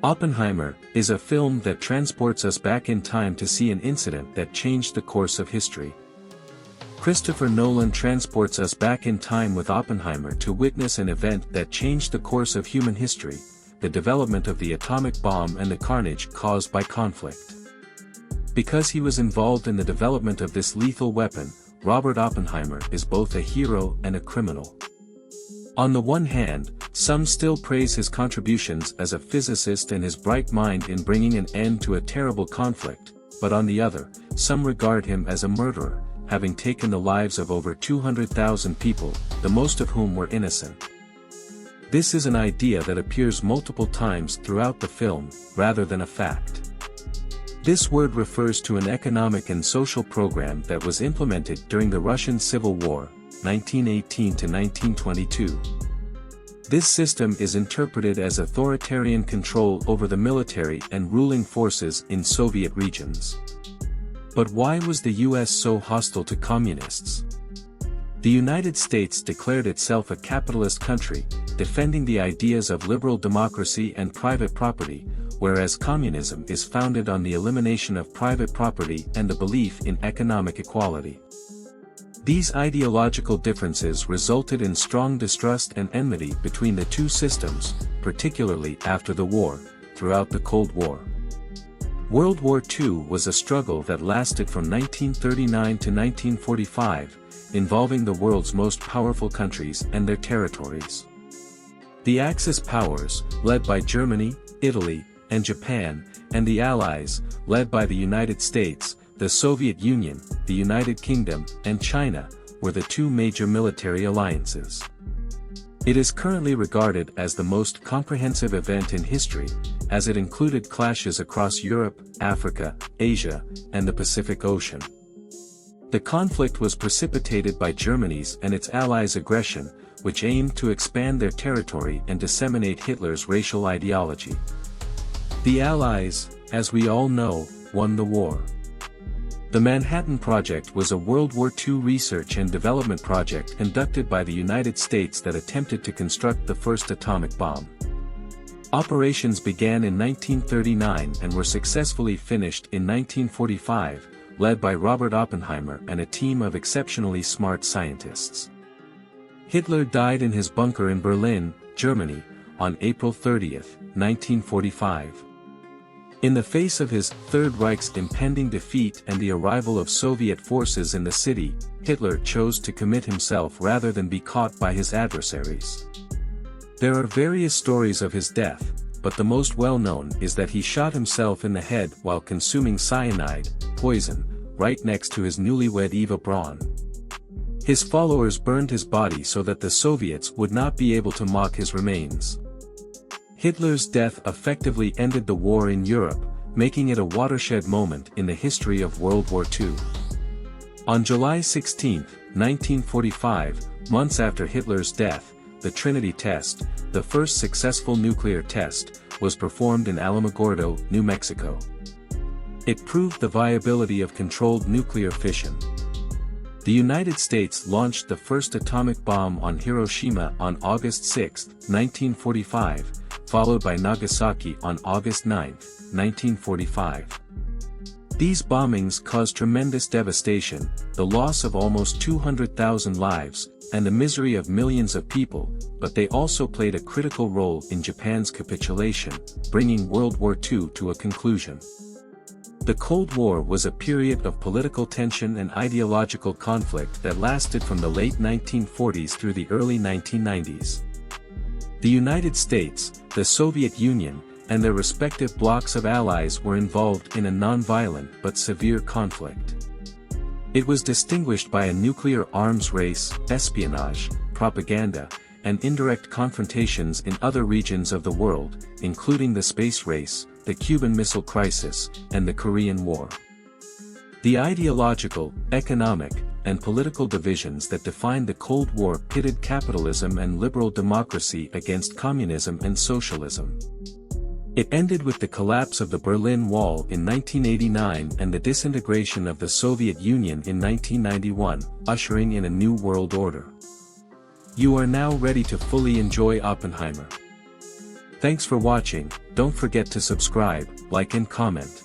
Oppenheimer is a film that transports us back in time to see an incident that changed the course of history. Christopher Nolan transports us back in time with Oppenheimer to witness an event that changed the course of human history, the development of the atomic bomb and the carnage caused by conflict. Because he was involved in the development of this lethal weapon, Robert Oppenheimer is both a hero and a criminal. On the one hand, some still praise his contributions as a physicist and his bright mind in bringing an end to a terrible conflict, but on the other, some regard him as a murderer, having taken the lives of over 200,000 people, the most of whom were innocent. This is an idea that appears multiple times throughout the film, rather than a fact. This word refers to an economic and social program that was implemented during the Russian Civil War, 1918 to 1922. This system is interpreted as authoritarian control over the military and ruling forces in Soviet regions. But why was the US so hostile to communists? The United States declared itself a capitalist country, defending the ideas of liberal democracy and private property, whereas communism is founded on the elimination of private property and the belief in economic equality. These ideological differences resulted in strong distrust and enmity between the two systems, particularly after the war, throughout the Cold War. World War II was a struggle that lasted from 1939 to 1945, involving the world's most powerful countries and their territories. The Axis powers, led by Germany, Italy, and Japan, and the Allies, led by the United States, the Soviet Union, the United Kingdom, and China, were the two major military alliances. It is currently regarded as the most comprehensive event in history, as it included clashes across Europe, Africa, Asia, and the Pacific Ocean. The conflict was precipitated by Germany's and its allies' aggression, which aimed to expand their territory and disseminate Hitler's racial ideology. The Allies, as we all know, won the war. The Manhattan Project was a World War II research and development project conducted by the United States that attempted to construct the first atomic bomb. Operations began in 1939 and were successfully finished in 1945, led by Robert Oppenheimer and a team of exceptionally smart scientists. Hitler died in his bunker in Berlin, Germany, on April 30, 1945. In the face of his Third Reich's impending defeat and the arrival of Soviet forces in the city, Hitler chose to commit himself rather than be caught by his adversaries. There are various stories of his death, but the most well-known is that he shot himself in the head while consuming cyanide, poison, right next to his newlywed Eva Braun. His followers burned his body so that the Soviets would not be able to mock his remains. Hitler's death effectively ended the war in Europe, making it a watershed moment in the history of World War II. On July 16, 1945, months after Hitler's death, the Trinity test, the first successful nuclear test, was performed in Alamogordo, New Mexico. It proved the viability of controlled nuclear fission. The United States launched the first atomic bomb on Hiroshima on August 6, 1945, followed by Nagasaki on August 9, 1945. These bombings caused tremendous devastation, the loss of almost 200,000 lives, and the misery of millions of people, but they also played a critical role in Japan's capitulation, bringing World War II to a conclusion. The Cold War was a period of political tension and ideological conflict that lasted from the late 1940s through the early 1990s. The United States, the Soviet Union, and their respective blocs of allies were involved in a non-violent but severe conflict. It was distinguished by a nuclear arms race, espionage, propaganda, and indirect confrontations in other regions of the world, including the space race, the Cuban Missile Crisis, and the Korean War. The ideological, economic, and political divisions that defined the Cold War pitted capitalism and liberal democracy against communism and socialism. It ended with the collapse of the Berlin Wall in 1989 and the disintegration of the Soviet Union in 1991, ushering in a new world order. You are now ready to fully enjoy Oppenheimer. Thanks for watching. Don't forget to subscribe, like and comment.